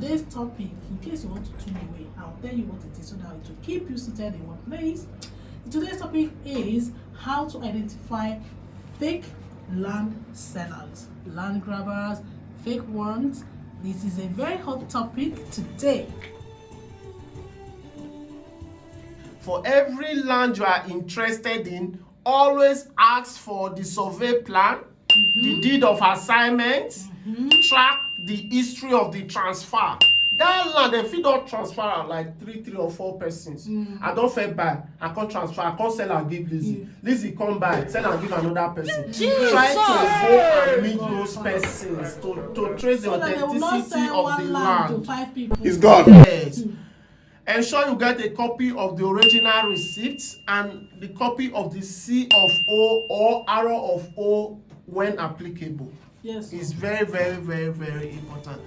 today's topic, in case you want to tune away, I'll tell you what it is so that it will keep you seated in one place. Today's topic is how to identify fake land sellers, land grabbers, fake ones. This is a very hot topic today. For every land you are interested in, always ask for the survey plan, the deed of assignment, track the history of the transfer. That land, dem fit don transfer am like three or four persons. I don first buy, I come transfer, I come sell am give Lizzie. Lizzie come buy, sell am give another person. Try to go and meet those persons to trace the So that they will not authenticity sell of the one land to land. 5 people. It's gone. Yes. Ensure you get a copy of the original receipt and the copy of the C of O or RO of O when applicable. Yes. It's very, very, very, very important.